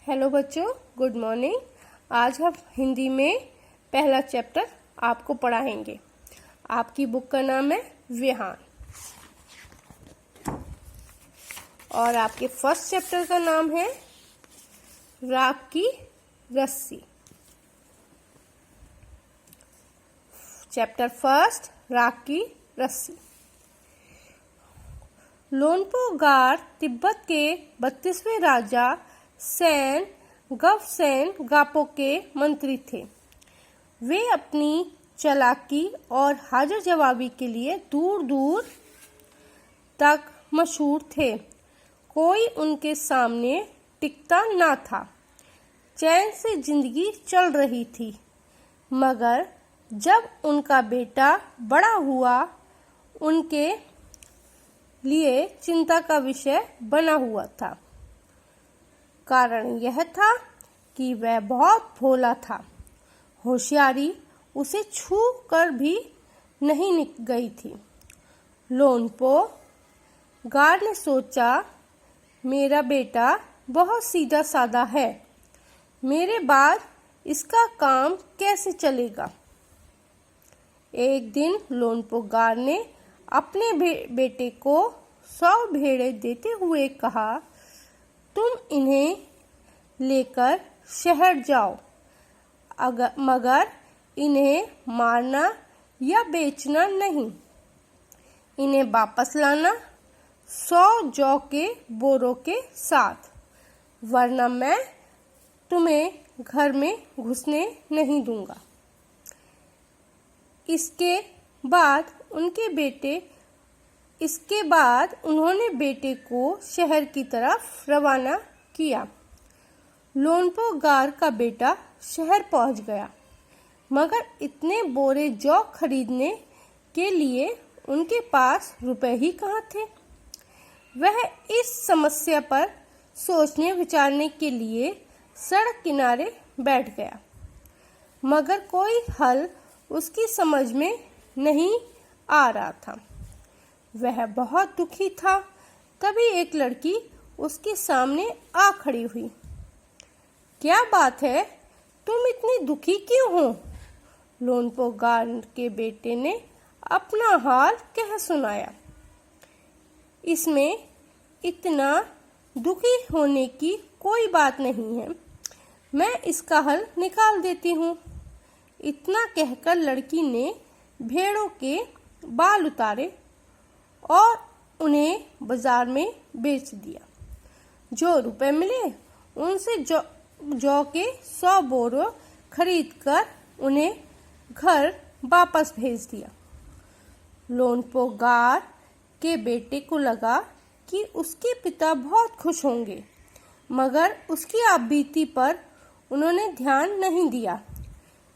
Hello बच्चों, good morning. आज हम हिंदी में पहला चैप्टर आपको पढ़ाएंगे। आपकी बुक का नाम है विहान और आपके फर्स्ट चैप्टर का नाम है राख की रस्सी। चैप्टर फर्स्ट, राख की रस्सी। लोनपो गार तिब्बत के 32वें राजा सैन गवसेन गापो के मंत्री थे। वे अपनी चालाकी और हाजिर जवाबी के लिए दूर दूर तक मशहूर थे। कोई उनके सामने टिकता न था। चैन से जिंदगी चल रही थी, मगर जब उनका बेटा बड़ा हुआ, उनके लिए चिंता का विषय बना हुआ था। कारण यह था कि वह बहुत भोला था। होशियारी उसे छू कर भी नहीं गई थी। लोनपो गार ने सोचा, मेरा बेटा बहुत सीधा साधा है, मेरे बाद इसका काम कैसे चलेगा। एक दिन लोनपो गार ने अपने बेटे को 100 भेड़ें देते हुए कहा, तुम इन्हें लेकर शहर जाओ, मगर इन्हें मारना या बेचना नहीं। इन्हें वापस लाना 100 जौ के बोरों के साथ, वरना मैं तुम्हें घर में घुसने नहीं दूंगा। इसके बाद उन्होंने बेटे को शहर की तरफ रवाना किया। लोनपो गार का बेटा शहर पहुंच गया, मगर इतने बोरे जौ खरीदने के लिए उनके पास रुपए ही कहाँ थे। वह इस समस्या पर सोचने विचारने के लिए सड़क किनारे बैठ गया, मगर कोई हल उसकी समझ में नहीं आ रहा था। वह बहुत दुखी था। तभी एक लड़की उसके सामने आ खड़ी हुई। क्या बात है, तुम इतनी दुखी क्यों हो? लोनपो गार के बेटे ने अपना हाल कह सुनाया। इसमें इतना दुखी होने की कोई बात नहीं है, मैं इसका हल निकाल देती हूँ। इतना कहकर लड़की ने भेड़ों के बाल उतारे और उन्हें बाजार में बेच दिया। जो रुपए मिले उनसे जौ के 100 बोरों खरीदकर उन्हें घर वापस भेज दिया। लोनपो गार के बेटे को लगा कि उसके पिता बहुत खुश होंगे, मगर उसकी आपबीती पर उन्होंने ध्यान नहीं दिया।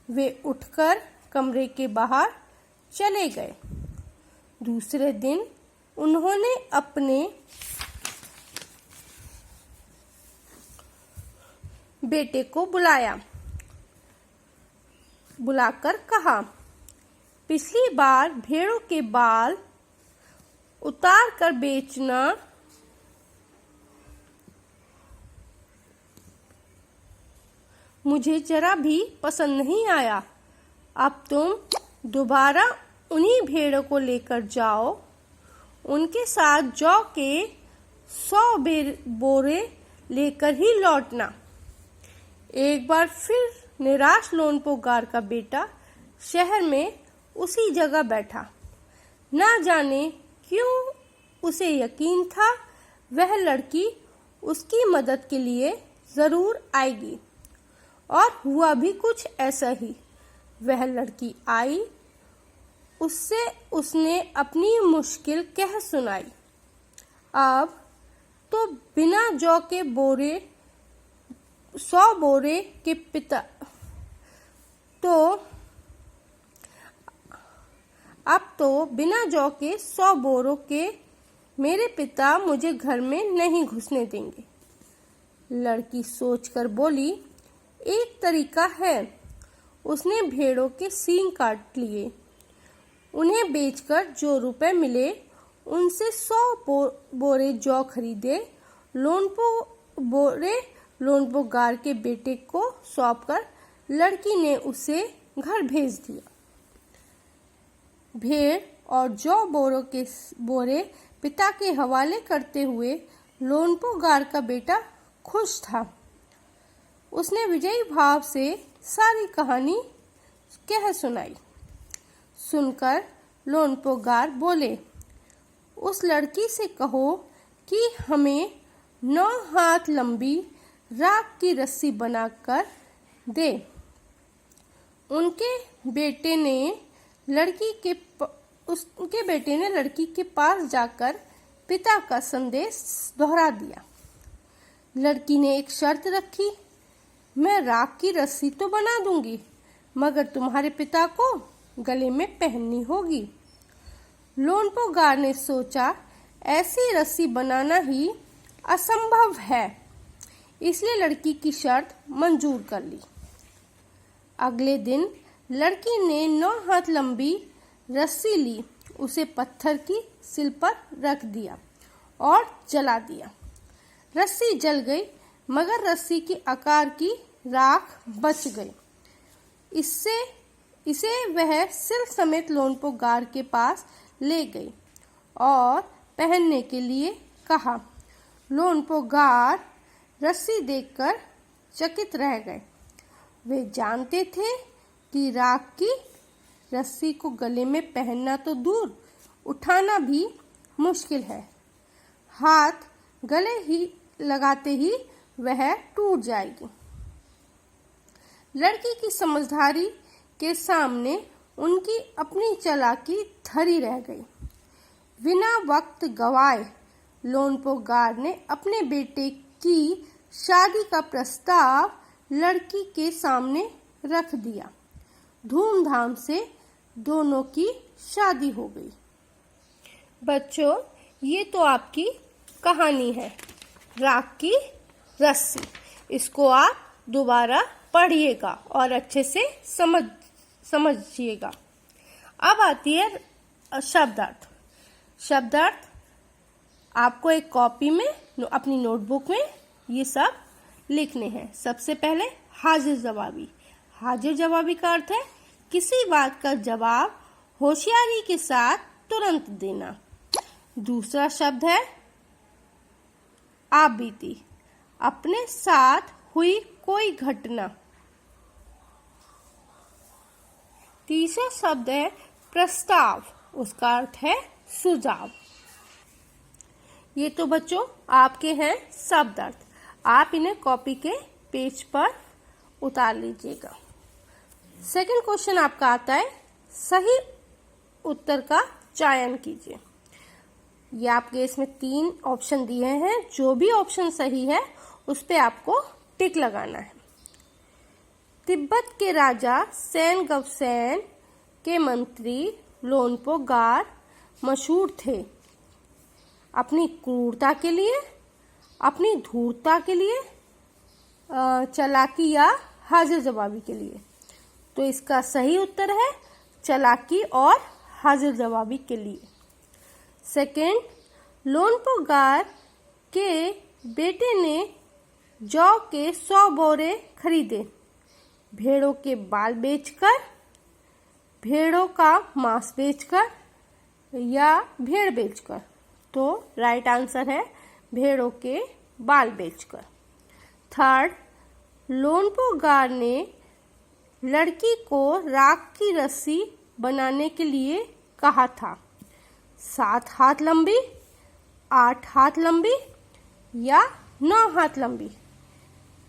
वे उठकर कमरे के बाहर चले गए। दूसरे दिन उन्होंने अपने बेटे को बुलाकर कहा, पिछली बार भेड़ों के बाल उतार कर बेचना मुझे जरा भी पसंद नहीं आया। अब तुम दोबारा उन्हीं भेड़ों को लेकर जाओ, उनके साथ जौ के 100 बोरे लेकर ही लौटना। एक बार फिर निराश लोनपो गार का बेटा शहर में उसी जगह बैठा। ना जाने क्यों उसे यकीन था वह लड़की उसकी मदद के लिए जरूर आएगी, और हुआ भी कुछ ऐसा ही। वह लड़की आई, उसने अपनी मुश्किल कह सुनाई। अब तो बिना जौ के 100 बोरे के पिता बिना जौ के 100 बोरों के मेरे पिता मुझे घर में नहीं घुसने देंगे। लड़की सोचकर बोली, एक तरीका है। उसने भेड़ों के सींग काट लिए। उन्हें बेचकर जो रुपए मिले उनसे 100 बोरे जौ खरीदे। लोनपो बोरे लोनपो गार के बेटे को सौंपकर लड़की ने उसे घर भेज दिया। भेड़ और जौ के बोरे पिता के हवाले करते हुए लोनपो गार का बेटा खुश था। उसने विजयी भाव से सारी कहानी कह सुनाई। सुनकर लोनपो गार बोले, उस लड़की से कहो कि हमें 9 हाथ लंबी राख की रस्सी बनाकर दे। उनके बेटे ने लड़की के पास जाकर पिता का संदेश दोहरा दिया। लड़की ने एक शर्त रखी, मैं राख की रस्सी तो बना दूंगी, मगर तुम्हारे पिता को गले में पहननी होगी। लोनपो गार ने सोचा, ऐसी रस्सी बनाना ही असंभव है, इसलिए लड़की की शर्त मंजूर कर ली। अगले दिन लड़की ने 9 हाथ लंबी रस्सी ली, उसे पत्थर की सिल पर रख दिया और जला दिया। रस्सी जल गई, मगर रस्सी के आकार की राख बच गई। इसे वह सिल समेत लोनपो गार के पास ले गई और पहनने के लिए कहा। लोनपो गार रस्सी देखकर चकित रह गए। वे जानते थे कि राख की रस्सी को गले में पहनना तो दूर, उठाना भी मुश्किल है। हाथ गले ही लगाते ही वह टूट जाएगी। लड़की की समझदारी के सामने उनकी अपनी चालाकी धरी रह गई। बिना वक्त गवाए लोनपो गार ने अपने बेटे की शादी का प्रस्ताव लड़की के सामने रख दिया। धूमधाम से दोनों की शादी हो गई। बच्चों, ये तो आपकी कहानी है, राख की रस्सी। इसको आप दोबारा पढ़िएगा और अच्छे से समझिएगा। अब आती है शब्दार्थ। शब्दार्थ आपको एक कॉपी में, अपनी नोटबुक में ये सब लिखने हैं। सबसे पहले हाजिर जवाबी। हाजिर जवाबी का अर्थ है किसी बात का जवाब होशियारी के साथ तुरंत देना। दूसरा शब्द है आप बीती, अपने साथ हुई कोई घटना। तीसरा शब्द है प्रस्ताव, उसका अर्थ है सुझाव। ये तो बच्चों आपके हैं शब्दार्थ। आप इन्हें कॉपी के पेज पर उतार लीजिएगा। सेकंड क्वेश्चन आपका आता है, सही उत्तर का चयन कीजिए। ये आपके इसमें 3 ऑप्शन दिए हैं, जो भी ऑप्शन सही है उस पे आपको टिक लगाना है। तिब्बत के राजा सेन गवसेन के मंत्री लोनपो गार मशहूर थे अपनी क्रूरता के लिए, अपनी धूर्तता के लिए, चालाकी या हाजिर जवाबी के लिए। तो इसका सही उत्तर है चालाकी और हाजिर जवाबी के लिए। सेकंड, लोनपो गार के बेटे ने जौ के 100 बोरे खरीदे, भेड़ों के बाल बेचकर, भेड़ों का मांस बेचकर या भेड़ बेचकर। तो राइट आंसर है भेड़ों के बाल बेचकर। थर्ड, लोनपो गार ने लड़की को राख की रस्सी बनाने के लिए कहा था। 7 हाथ लंबी, 8 हाथ लंबी या 9 हाथ लंबी।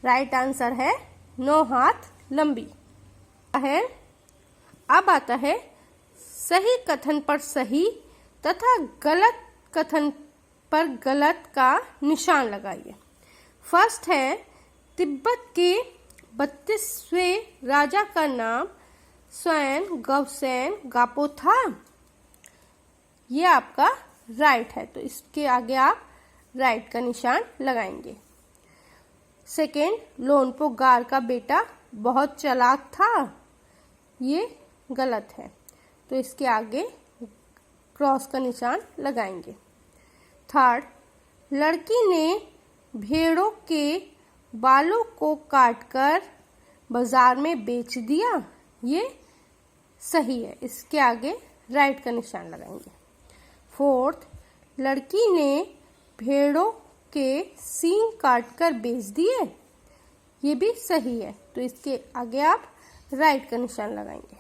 राइट आंसर है 9 हाथ लंबी है। अब आता है सही कथन पर सही तथा गलत कथन पर गलत का निशान लगाइए। फर्स्ट है, तिब्बत के 32वें राजा का नाम स्वयं गवसेन गापो था। ये आपका राइट है, तो इसके आगे आप राइट का निशान लगाएंगे। सेकेंड, लोनपो गार का बेटा बहुत चालाक था। ये गलत है, तो इसके आगे क्रॉस का निशान लगाएंगे। थर्ड, लड़की ने भेड़ों के बालों को काटकर बाजार में बेच दिया, ये सही है। इसके आगे राइट का निशान लगाएंगे। फोर्थ, लड़की ने भेड़ों के सींग काटकर बेच दिए, ये भी सही है। तो इसके आगे आप राइट का निशान लगाएंगे।